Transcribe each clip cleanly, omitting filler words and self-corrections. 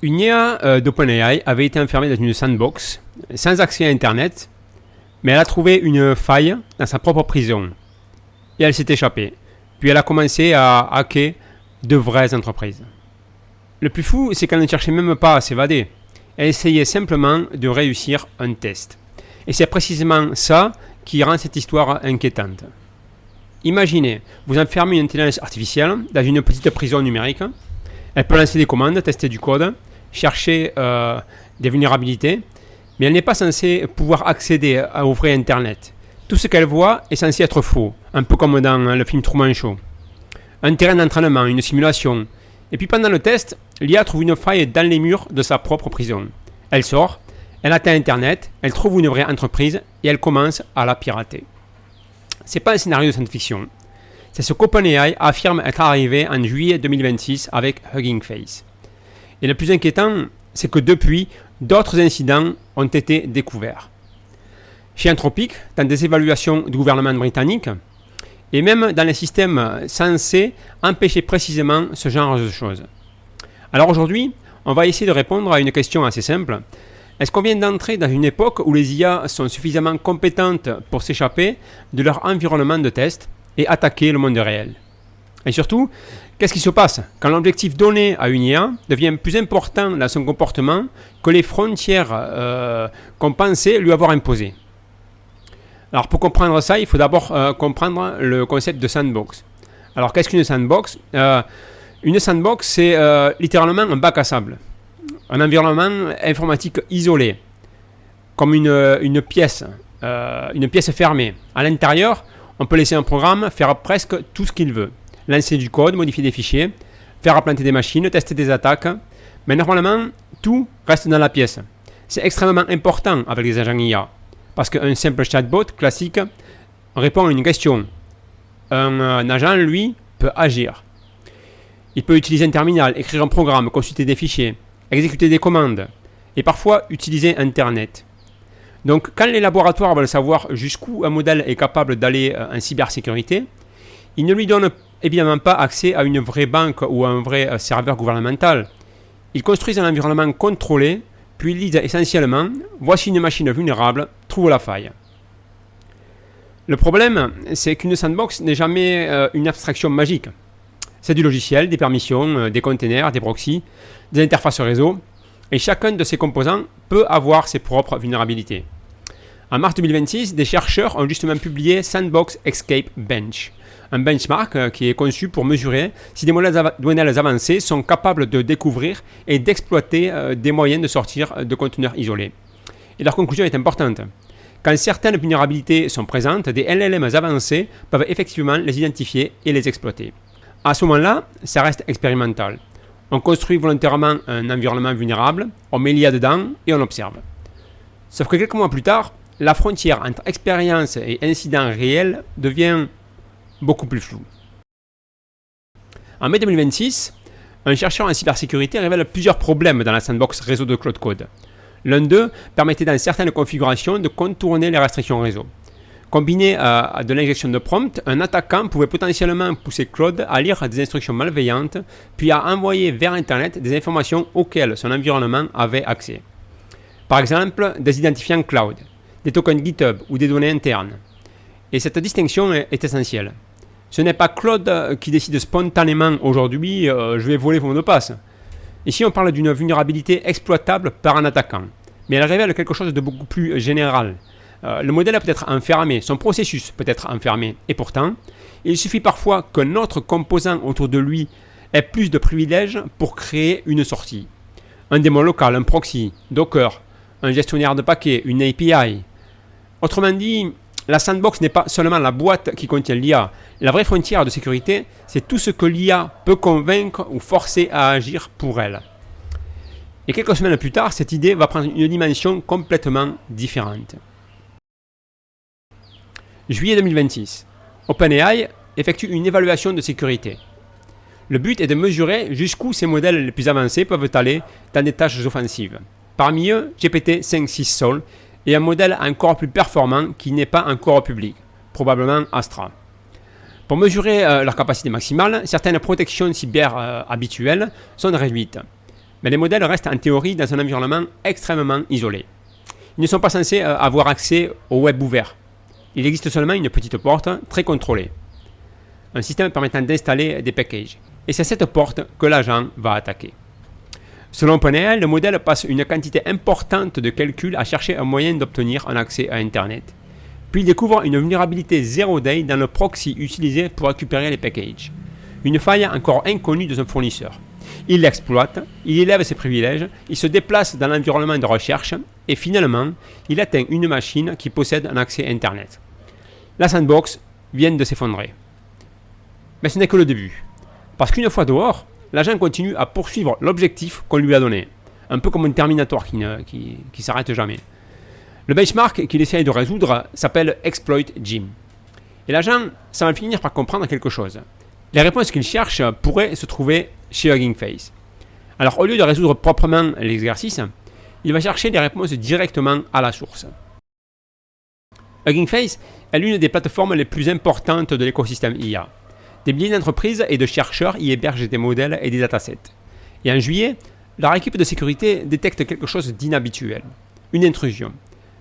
Une IA d'OpenAI avait été enfermée dans une sandbox, sans accès à Internet, mais elle a trouvé une faille dans sa propre prison. Et elle s'est échappée. Puis elle a commencé à hacker de vraies entreprises. Le plus fou, c'est qu'elle ne cherchait même pas à s'évader. Elle essayait simplement de réussir un test. Et c'est précisément ça qui rend cette histoire inquiétante. Imaginez, vous enfermez une intelligence artificielle dans une petite prison numérique. Elle peut lancer des commandes, tester du code, chercher des vulnérabilités, mais elle n'est pas censée pouvoir accéder au vrai Internet. Tout ce qu'elle voit est censé être faux, un peu comme dans le film Truman Show. Un terrain d'entraînement, une simulation. Et puis pendant le test, l'IA trouve une faille dans les murs de sa propre prison. Elle sort, elle atteint Internet, elle trouve une vraie entreprise et elle commence à la pirater. C'est pas un scénario de science-fiction. C'est ce qu'OpenAI affirme être arrivé en juillet 2026 avec Hugging Face. Et le plus inquiétant, c'est que depuis, d'autres incidents ont été découverts. Chez Anthropic, dans des évaluations du gouvernement britannique, et même dans les systèmes censés empêcher précisément ce genre de choses. Alors aujourd'hui, on va essayer de répondre à une question assez simple. Est-ce qu'on vient d'entrer dans une époque où les IA sont suffisamment compétentes pour s'échapper de leur environnement de test et attaquer le monde réel? Et surtout, qu'est-ce qui se passe quand l'objectif donné à une IA devient plus important dans son comportement que les frontières qu'on pensait lui avoir imposées? Alors pour comprendre ça, il faut d'abord comprendre le concept de sandbox. Alors qu'est-ce qu'une sandbox? Une sandbox, c'est littéralement un bac à sable. Un environnement informatique isolé, comme une pièce fermée. À l'intérieur, on peut laisser un programme faire presque tout ce qu'il veut. Lancer du code, modifier des fichiers, faire implanter des machines, tester des attaques. Mais normalement, tout reste dans la pièce. C'est extrêmement important avec les agents IA. Parce qu'un simple chatbot classique répond à une question. Un agent, lui, peut agir. Il peut utiliser un terminal, écrire un programme, consulter des fichiers, exécuter des commandes et parfois utiliser Internet. Donc quand les laboratoires veulent savoir jusqu'où un modèle est capable d'aller en cybersécurité, ils ne lui donnent évidemment pas accès à une vraie banque ou à un vrai serveur gouvernemental. Ils construisent un environnement contrôlé, puis ils disent essentiellement « Voici une machine vulnérable, trouve la faille ». Le problème, c'est qu'une sandbox n'est jamais une abstraction magique. C'est du logiciel, des permissions, des containers, des proxys, des interfaces réseau, et chacun de ces composants peut avoir ses propres vulnérabilités. En mars 2026, des chercheurs ont justement publié Sandbox Escape Bench, un benchmark qui est conçu pour mesurer si des modèles avancés sont capables de découvrir et d'exploiter des moyens de sortir de conteneurs isolés. Et leur conclusion est importante. Quand certaines vulnérabilités sont présentes, des LLM avancés peuvent effectivement les identifier et les exploiter. À ce moment-là, ça reste expérimental. On construit volontairement un environnement vulnérable, on met l'IA dedans et on observe. Sauf que quelques mois plus tard, la frontière entre expérience et incident réel devient beaucoup plus floue. En mai 2026, un chercheur en cybersécurité révèle plusieurs problèmes dans la sandbox réseau de Claude Code. L'un d'eux permettait dans certaines configurations de contourner les restrictions réseau. Combiné à de l'injection de prompt, un attaquant pouvait potentiellement pousser Claude à lire des instructions malveillantes, puis à envoyer vers Internet des informations auxquelles son environnement avait accès. Par exemple, des identifiants cloud, des tokens GitHub ou des données internes. Et cette distinction est essentielle. Ce n'est pas Claude qui décide spontanément aujourd'hui je vais voler vos mots de passe. Ici, on parle d'une vulnérabilité exploitable par un attaquant, mais elle révèle quelque chose de beaucoup plus général. Le modèle peut être enfermé, son processus peut être enfermé, et pourtant, il suffit parfois qu'un autre composant autour de lui ait plus de privilèges pour créer une sortie. Un démon local, un proxy, Docker, un gestionnaire de paquets, une API. Autrement dit, la sandbox n'est pas seulement la boîte qui contient l'IA. La vraie frontière de sécurité, c'est tout ce que l'IA peut convaincre ou forcer à agir pour elle. Et quelques semaines plus tard, cette idée va prendre une dimension complètement différente. Juillet 2026, OpenAI effectue une évaluation de sécurité. Le but est de mesurer jusqu'où ces modèles les plus avancés peuvent aller dans des tâches offensives. Parmi eux, GPT-5.6 Sol et un modèle encore plus performant qui n'est pas encore public, probablement Astra. Pour mesurer leur capacité maximale, certaines protections cyber habituelles sont réduites. Mais les modèles restent en théorie dans un environnement extrêmement isolé. Ils ne sont pas censés avoir accès au web ouvert. Il existe seulement une petite porte très contrôlée. Un système permettant d'installer des packages. Et c'est cette porte que l'agent va attaquer. Selon OpenAI, le modèle passe une quantité importante de calculs à chercher un moyen d'obtenir un accès à Internet. Puis il découvre une vulnérabilité 0-day dans le proxy utilisé pour récupérer les packages. Une faille encore inconnue de son fournisseur. Il l'exploite, il élève ses privilèges, il se déplace dans l'environnement de recherche et finalement, il atteint une machine qui possède un accès Internet. La sandbox vient de s'effondrer. Mais ce n'est que le début. Parce qu'une fois dehors, l'agent continue à poursuivre l'objectif qu'on lui a donné. Un peu comme un Terminator qui s'arrête jamais. Le benchmark qu'il essaye de résoudre s'appelle Exploit Jim. Et l'agent semble finir par comprendre quelque chose. Les réponses qu'il cherche pourraient se trouver chez Hugging Face. Alors au lieu de résoudre proprement l'exercice, il va chercher les réponses directement à la source. Hugging Face est l'une des plateformes les plus importantes de l'écosystème IA. Des milliers d'entreprises et de chercheurs y hébergent des modèles et des datasets. Et en juillet, leur équipe de sécurité détecte quelque chose d'inhabituel. Une intrusion.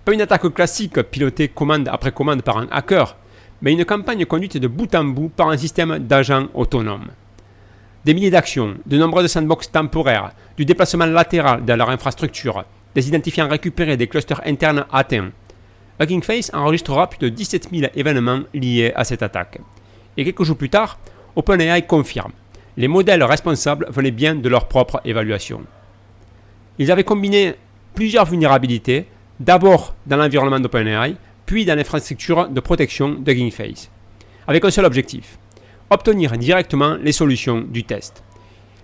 Pas une attaque classique pilotée commande après commande par un hacker, mais une campagne conduite de bout en bout par un système d'agents autonomes. Des milliers d'actions, de nombreuses sandbox temporaires, du déplacement latéral dans leur infrastructure, des identifiants récupérés des clusters internes atteints. Hugging Face enregistrera plus de 17 000 événements liés à cette attaque. Et quelques jours plus tard, OpenAI confirme. Les modèles responsables venaient bien de leur propre évaluation. Ils avaient combiné plusieurs vulnérabilités, d'abord dans l'environnement d'OpenAI, puis dans l'infrastructure de protection de Hugging Face, avec un seul objectif, obtenir directement les solutions du test.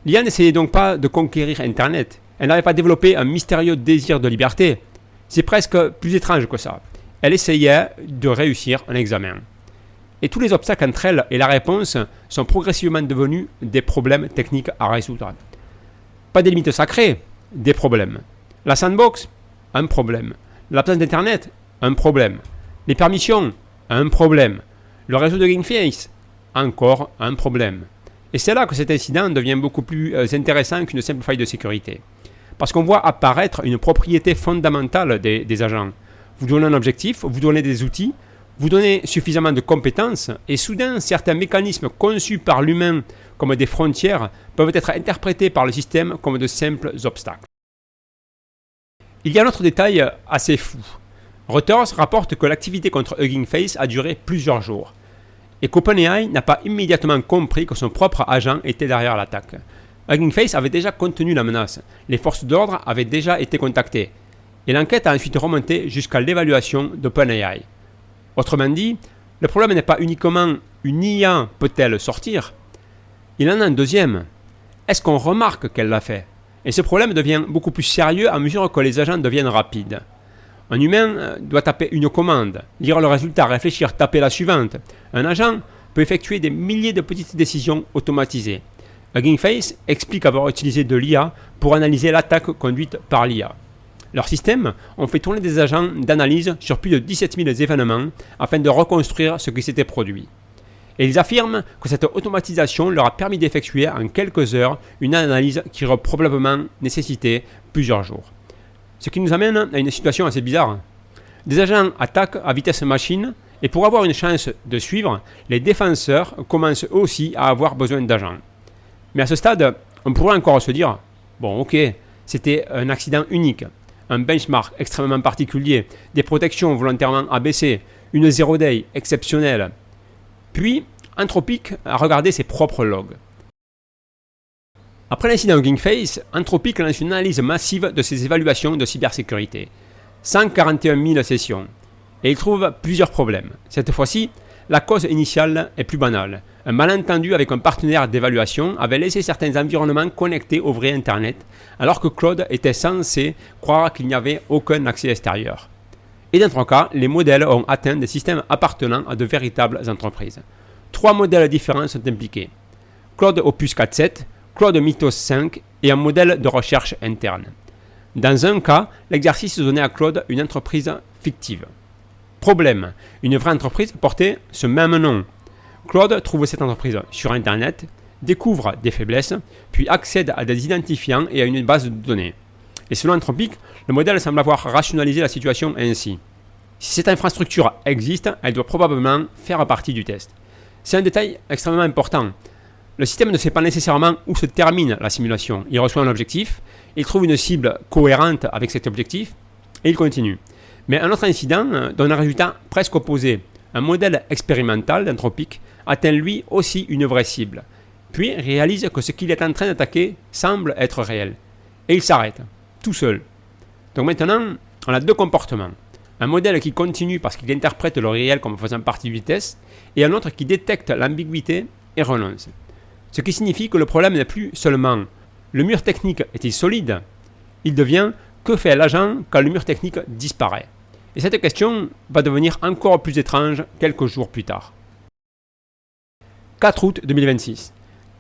L'IA n'essayait donc pas de conquérir Internet, elle n'avait pas développé un mystérieux désir de liberté, c'est presque plus étrange que ça. Elle essayait de réussir un examen. Et tous les obstacles entre elle et la réponse sont progressivement devenus des problèmes techniques à résoudre. Pas des limites sacrées, des problèmes. La sandbox, un problème. L'absence d'Internet, un problème. Les permissions, un problème. Le réseau de Hugging Face, encore un problème. Et c'est là que cet incident devient beaucoup plus intéressant qu'une simple faille de sécurité. Parce qu'on voit apparaître une propriété fondamentale des agents. Vous donnez un objectif, vous donnez des outils, vous donnez suffisamment de compétences, et soudain, certains mécanismes conçus par l'humain comme des frontières peuvent être interprétés par le système comme de simples obstacles. Il y a un autre détail assez fou. Reuters rapporte que l'activité contre Hugging Face a duré plusieurs jours, et qu'OpenAI n'a pas immédiatement compris que son propre agent était derrière l'attaque. Hugging Face avait déjà contenu la menace, les forces d'ordre avaient déjà été contactées, et l'enquête a ensuite remonté jusqu'à l'évaluation d'OpenAI. Autrement dit, le problème n'est pas uniquement une IA peut-elle sortir, il en a un deuxième. Est-ce qu'on remarque qu'elle l'a fait? Et ce problème devient beaucoup plus sérieux à mesure que les agents deviennent rapides. Un humain doit taper une commande, lire le résultat, réfléchir, taper la suivante. Un agent peut effectuer des milliers de petites décisions automatisées. Hugging Face explique avoir utilisé de l'IA pour analyser l'attaque conduite par l'IA. Leurs systèmes ont fait tourner des agents d'analyse sur plus de 17 000 événements afin de reconstruire ce qui s'était produit. Et ils affirment que cette automatisation leur a permis d'effectuer en quelques heures une analyse qui aurait probablement nécessité plusieurs jours. Ce qui nous amène à une situation assez bizarre. Des agents attaquent à vitesse machine et pour avoir une chance de suivre, les défenseurs commencent eux aussi à avoir besoin d'agents. Mais à ce stade, on pourrait encore se dire, bon ok, c'était un accident unique, un benchmark extrêmement particulier, des protections volontairement abaissées, une zero day exceptionnelle. Puis, Anthropic a regardé ses propres logs. Après l'incident Hugging Face, Anthropic lance une analyse massive de ses évaluations de cybersécurité. 141 000 sessions. Et il trouve plusieurs problèmes. Cette fois-ci, la cause initiale est plus banale. Un malentendu avec un partenaire d'évaluation avait laissé certains environnements connectés au vrai Internet, alors que Claude était censé croire qu'il n'y avait aucun accès extérieur. Et dans 3 cas, les modèles ont atteint des systèmes appartenant à de véritables entreprises. 3 modèles différents sont impliqués. Claude Opus 4.7, Claude Mythos 5 et un modèle de recherche interne. Dans un cas, l'exercice donnait à Claude une entreprise fictive. Problème, une vraie entreprise portait ce même nom. Claude trouve cette entreprise sur Internet, découvre des faiblesses, puis accède à des identifiants et à une base de données. Et selon Anthropic, le modèle semble avoir rationalisé la situation ainsi. Si cette infrastructure existe, elle doit probablement faire partie du test. C'est un détail extrêmement important. Le système ne sait pas nécessairement où se termine la simulation. Il reçoit un objectif, il trouve une cible cohérente avec cet objectif, et il continue. Mais un autre incident donne un résultat presque opposé. Un modèle expérimental d'Anthropic atteint lui aussi une vraie cible, puis réalise que ce qu'il est en train d'attaquer semble être réel. Et il s'arrête, tout seul. Donc maintenant, on a deux comportements. Un modèle qui continue parce qu'il interprète le réel comme faisant partie du test, et un autre qui détecte l'ambiguïté et renonce. Ce qui signifie que le problème n'est plus seulement le mur technique est-il solide, il devient que fait l'agent quand le mur technique disparaît. Et cette question va devenir encore plus étrange quelques jours plus tard. 4 août 2026.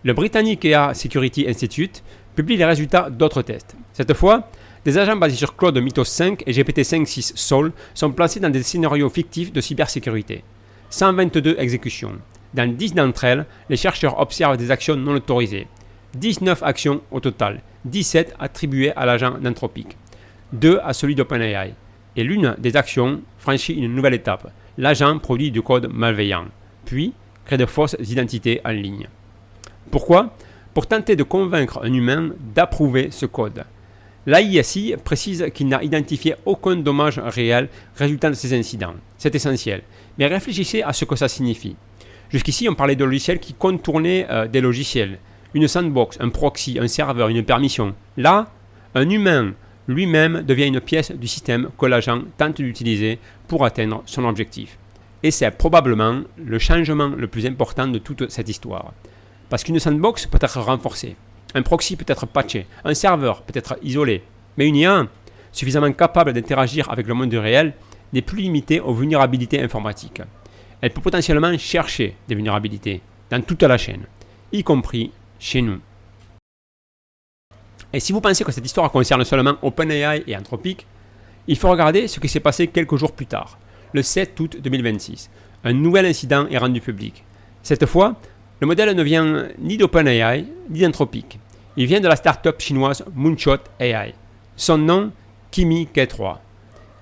Le Britannic AI Security Institute publie les résultats d'autres tests. Cette fois, des agents basés sur Claude Mythos 5 et GPT-5.6 Sol sont placés dans des scénarios fictifs de cybersécurité. 122 exécutions. Dans 10 d'entre elles, les chercheurs observent des actions non autorisées. 19 actions au total, 17 attribuées à l'agent d'Anthropic, 2 à celui d'OpenAI. Et l'une des actions franchit une nouvelle étape. L'agent produit du code malveillant, puis crée de fausses identités en ligne. Pourquoi ? Pour tenter de convaincre un humain d'approuver ce code. L'AISI précise qu'il n'a identifié aucun dommage réel résultant de ces incidents. C'est essentiel. Mais réfléchissez à ce que ça signifie. Jusqu'ici, on parlait de logiciels qui contournaient des logiciels. Une sandbox, un proxy, un serveur, une permission. Là, un humain lui-même devient une pièce du système que l'agent tente d'utiliser pour atteindre son objectif. Et c'est probablement le changement le plus important de toute cette histoire. Parce qu'une sandbox peut être renforcée, un proxy peut être patché, un serveur peut être isolé, mais une IA, suffisamment capable d'interagir avec le monde réel, n'est plus limitée aux vulnérabilités informatiques. Elle peut potentiellement chercher des vulnérabilités dans toute la chaîne, y compris chez nous. Et si vous pensez que cette histoire concerne seulement OpenAI et Anthropic, il faut regarder ce qui s'est passé quelques jours plus tard, le 7 août 2026. Un nouvel incident est rendu public. Cette fois, le modèle ne vient ni d'OpenAI ni d'Anthropic. Il vient de la start-up chinoise Moonshot AI. Son nom, Kimi K3.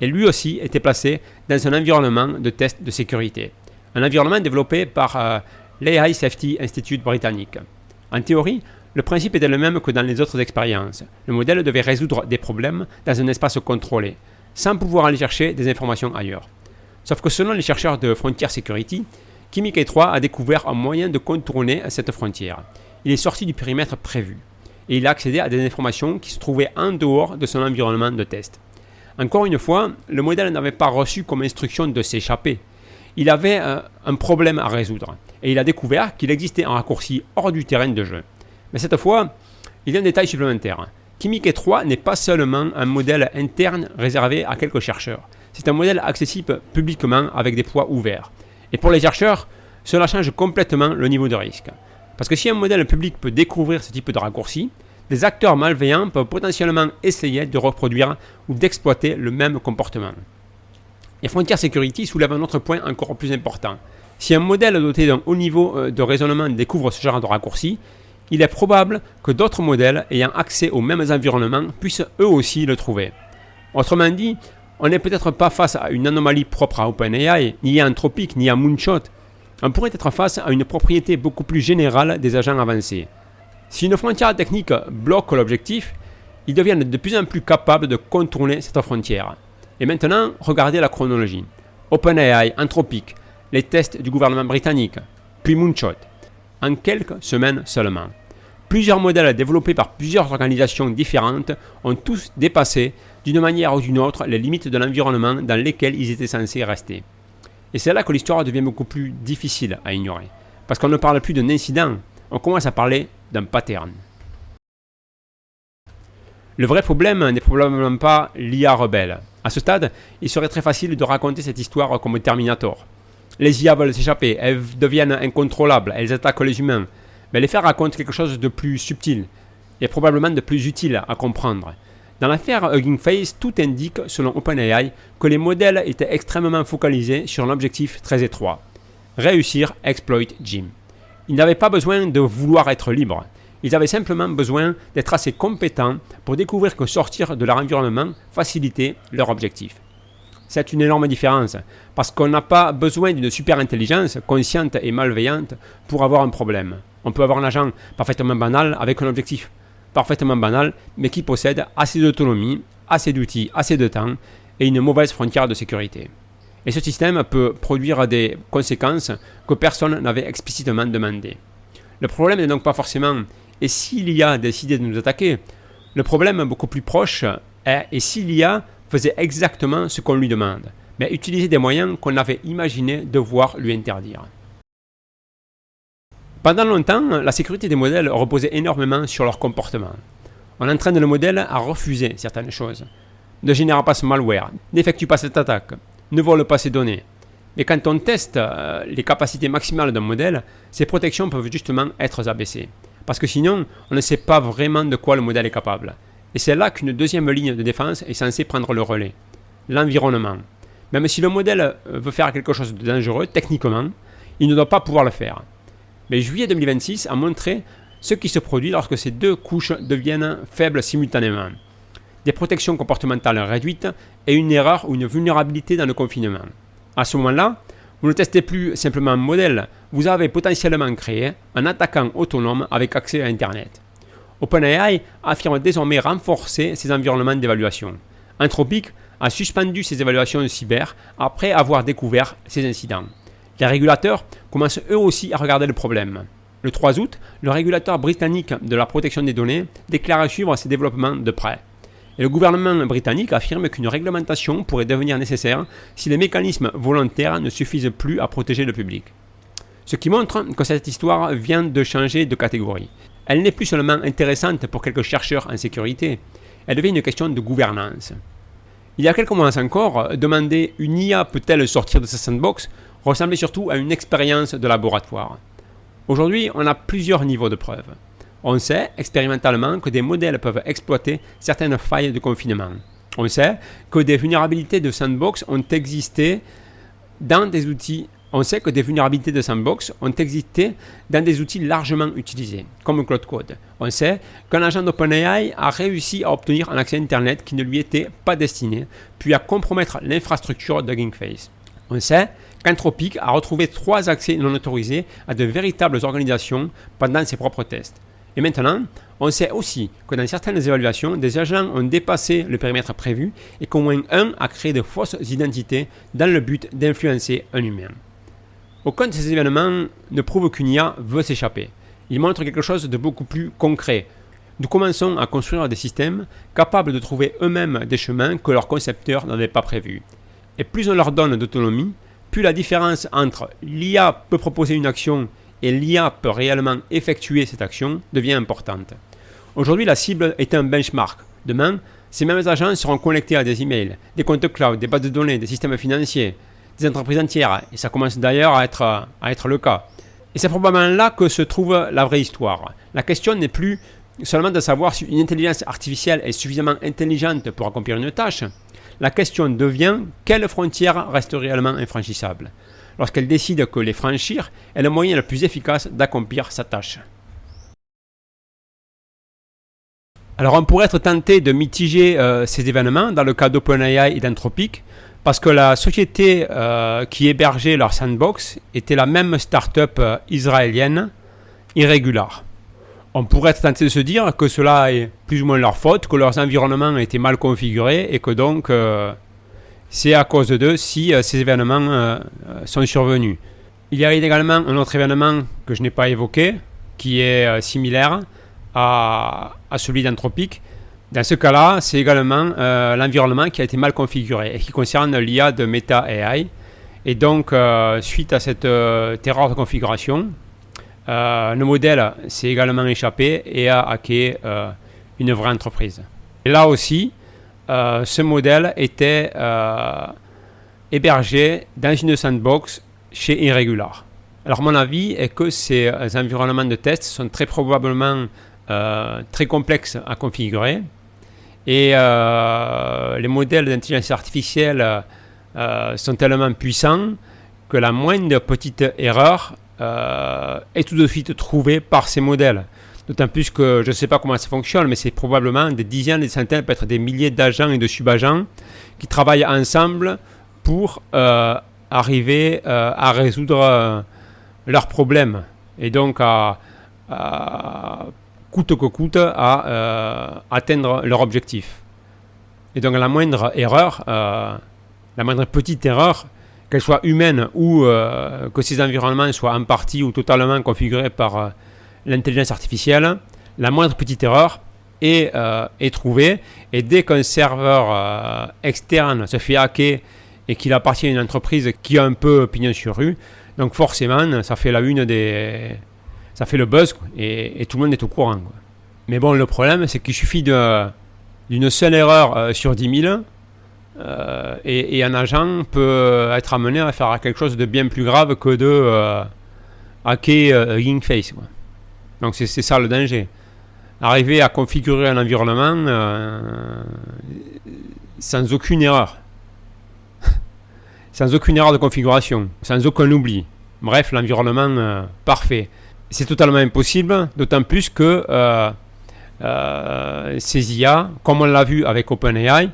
Et lui aussi était placé dans un environnement de test de sécurité. Un environnement développé par l'AI Safety Institute britannique. En théorie, le principe était le même que dans les autres expériences. Le modèle devait résoudre des problèmes dans un espace contrôlé, sans pouvoir aller chercher des informations ailleurs. Sauf que selon les chercheurs de Frontier Security, Kimi K3 a découvert un moyen de contourner cette frontière. Il est sorti du périmètre prévu, et il a accédé à des informations qui se trouvaient en dehors de son environnement de test. Encore une fois, le modèle n'avait pas reçu comme instruction de s'échapper. Il avait un problème à résoudre, et il a découvert qu'il existait un raccourci hors du terrain de jeu. Mais cette fois, il y a un détail supplémentaire. Kimi K3 n'est pas seulement un modèle interne réservé à quelques chercheurs. C'est un modèle accessible publiquement avec des poids ouverts. Et pour les chercheurs, cela change complètement le niveau de risque. Parce que si un modèle public peut découvrir ce type de raccourci, des acteurs malveillants peuvent potentiellement essayer de reproduire ou d'exploiter le même comportement. Et Frontier Security soulève un autre point encore plus important. Si un modèle doté d'un haut niveau de raisonnement découvre ce genre de raccourci, il est probable que d'autres modèles ayant accès aux mêmes environnements puissent eux aussi le trouver. Autrement dit, on n'est peut-être pas face à une anomalie propre à OpenAI, ni à Anthropic, ni à Moonshot. On pourrait être face à une propriété beaucoup plus générale des agents avancés. Si une frontière technique bloque l'objectif, ils deviennent de plus en plus capables de contourner cette frontière. Et maintenant, regardez la chronologie. OpenAI, Anthropic, les tests du gouvernement britannique, puis Moonshot. En quelques semaines seulement. Plusieurs modèles développés par plusieurs organisations différentes ont tous dépassé d'une manière ou d'une autre les limites de l'environnement dans lequel ils étaient censés rester. Et c'est là que l'histoire devient beaucoup plus difficile à ignorer. Parce qu'on ne parle plus d'un incident, on commence à parler d'un pattern. Le vrai problème n'est probablement pas l'IA rebelle. À ce stade, il serait très facile de raconter cette histoire comme Terminator. Les IA veulent s'échapper, elles deviennent incontrôlables, elles attaquent les humains. Mais les faits racontent quelque chose de plus subtil et probablement de plus utile à comprendre. Dans l'affaire Hugging Face, tout indique, selon OpenAI, que les modèles étaient extrêmement focalisés sur un objectif très étroit. Réussir exploit Jim. Ils n'avaient pas besoin de vouloir être libres. Ils avaient simplement besoin d'être assez compétents pour découvrir que sortir de leur environnement facilitait leur objectif. C'est une énorme différence, parce qu'on n'a pas besoin d'une super intelligence consciente et malveillante pour avoir un problème. On peut avoir un agent parfaitement banal avec un objectif parfaitement banal, mais qui possède assez d'autonomie, assez d'outils, assez de temps et une mauvaise frontière de sécurité. Et ce système peut produire des conséquences que personne n'avait explicitement demandées. Le problème n'est donc pas forcément « et s'il y a décidé de nous attaquer ?» Le problème beaucoup plus proche est « et s'il y a faisait exactement ce qu'on lui demande, mais utiliser des moyens qu'on avait imaginé devoir lui interdire ?» Pendant longtemps, la sécurité des modèles reposait énormément sur leur comportement. On entraîne le modèle à refuser certaines choses. Ne génère pas ce malware, n'effectue pas cette attaque, ne vole pas ces données. Mais quand on teste les capacités maximales d'un modèle, ces protections peuvent justement être abaissées. Parce que sinon, on ne sait pas vraiment de quoi le modèle est capable. Et c'est là qu'une deuxième ligne de défense est censée prendre le relais. L'environnement. Même si le modèle veut faire quelque chose de dangereux, techniquement, il ne doit pas pouvoir le faire. Mais juillet 2026 a montré ce qui se produit lorsque ces deux couches deviennent faibles simultanément. Des protections comportementales réduites et une erreur ou une vulnérabilité dans le confinement. À ce moment-là, vous ne testez plus simplement un modèle, vous avez potentiellement créé un attaquant autonome avec accès à Internet. OpenAI affirme désormais renforcer ses environnements d'évaluation. Anthropic a suspendu ses évaluations cyber après avoir découvert ces incidents. Les régulateurs commencent eux aussi à regarder le problème. Le 3 août, le régulateur britannique de la protection des données déclare suivre ces développements de près. Et le gouvernement britannique affirme qu'une réglementation pourrait devenir nécessaire si les mécanismes volontaires ne suffisent plus à protéger le public. Ce qui montre que cette histoire vient de changer de catégorie. Elle n'est plus seulement intéressante pour quelques chercheurs en sécurité, elle devient une question de gouvernance. Il y a quelques mois encore, demander une IA peut-elle sortir de sa sandbox ressemblait surtout à une expérience de laboratoire. Aujourd'hui, on a plusieurs niveaux de preuve. On sait expérimentalement que des modèles peuvent exploiter certaines failles de confinement. On sait que des vulnérabilités de sandbox ont existé dans des outils. On sait que des vulnérabilités de sandbox ont existé dans des outils largement utilisés, comme Cloud Code. On sait qu'un agent d'OpenAI a réussi à obtenir un accès Internet qui ne lui était pas destiné, puis à compromettre l'infrastructure de Hugging Face. On sait qu'Anthropic a retrouvé 3 accès non autorisés à de véritables organisations pendant ses propres tests. Et maintenant, on sait aussi que dans certaines évaluations, des agents ont dépassé le périmètre prévu et qu'au moins un a créé de fausses identités dans le but d'influencer un humain. Aucun de ces événements ne prouve qu'une IA veut s'échapper. Il montre quelque chose de beaucoup plus concret. Nous commençons à construire des systèmes capables de trouver eux-mêmes des chemins que leurs concepteurs n'avaient pas prévus. Et plus on leur donne d'autonomie, plus la différence entre l'IA peut proposer une action et l'IA peut réellement effectuer cette action devient importante. Aujourd'hui, la cible est un benchmark. Demain, ces mêmes agents seront connectés à des emails, des comptes cloud, des bases de données, des systèmes financiers, des entreprises entières. Et ça commence d'ailleurs à être le cas. Et c'est probablement là que se trouve la vraie histoire. La question n'est plus seulement de savoir si une intelligence artificielle est suffisamment intelligente pour accomplir une tâche. La question devient quelle frontière reste réellement infranchissable. Lorsqu'elle décide que les franchir est le moyen le plus efficace d'accomplir sa tâche. Alors on pourrait être tenté de mitiger ces événements dans le cas d'OpenAI et d'Anthropic, parce que la société qui hébergeait leur sandbox était la même start-up israélienne, Irregular. On pourrait être tenté de se dire que cela est plus ou moins leur faute, que leurs environnements étaient mal configurés et que donc c'est à cause d'eux si ces événements sont survenus. Il y a également un autre événement que je n'ai pas évoqué, qui est similaire à celui d'Anthropic. Dans ce cas-là, c'est également l'environnement qui a été mal configuré et qui concerne l'IA de Meta AI. Et donc, suite à cette erreur de configuration, le modèle s'est également échappé et a hacké une vraie entreprise. Et là aussi, ce modèle était hébergé dans une sandbox chez Irregular. Alors mon avis est que ces environnements de test sont très probablement très complexes à configurer et les modèles d'intelligence artificielle sont tellement puissants que la moindre petite erreur est tout de suite trouvé par ces modèles. D'autant plus que je ne sais pas comment ça fonctionne, mais c'est probablement des dizaines, des centaines, peut-être des milliers d'agents et de subagents qui travaillent ensemble pour arriver à résoudre leurs problèmes. Et donc coûte que coûte à atteindre leur objectif. Et donc la moindre erreur, la moindre petite erreur, qu'elle soit humaine ou que ces environnements soient en partie ou totalement configurés par l'intelligence artificielle, la moindre petite erreur est trouvée. Et dès qu'un serveur externe se fait hacker et qu'il appartient à une entreprise qui a un peu pignon sur rue, donc forcément, ça fait la une ça fait le buzz, quoi, et tout le monde est au courant, quoi. Mais bon, le problème, c'est qu'il suffit d'une seule erreur sur 10 000, et un agent peut être amené à faire quelque chose de bien plus grave que de hacker Ringface, quoi. Donc c'est ça le danger. Arriver à configurer un environnement sans aucune erreur. Sans aucune erreur de configuration, sans aucun oubli. Bref, l'environnement parfait. C'est totalement impossible, d'autant plus que ces IA, comme on l'a vu avec OpenAI,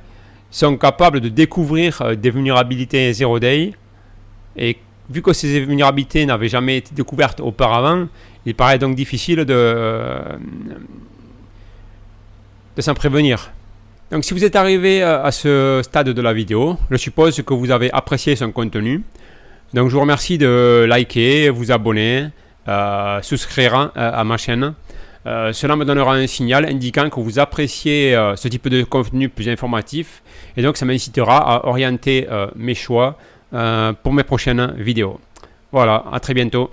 sont capables de découvrir des vulnérabilités zero day. Et vu que ces vulnérabilités n'avaient jamais été découvertes auparavant, il paraît donc difficile de s'en prévenir. Donc si vous êtes arrivé à ce stade de la vidéo, je suppose que vous avez apprécié son contenu. Donc je vous remercie de liker, vous abonner, souscrire à ma chaîne. Cela me donnera un signal indiquant que vous appréciez ce type de contenu plus informatif. Et donc ça m'incitera à orienter mes choix pour mes prochaines vidéos. Voilà, à très bientôt.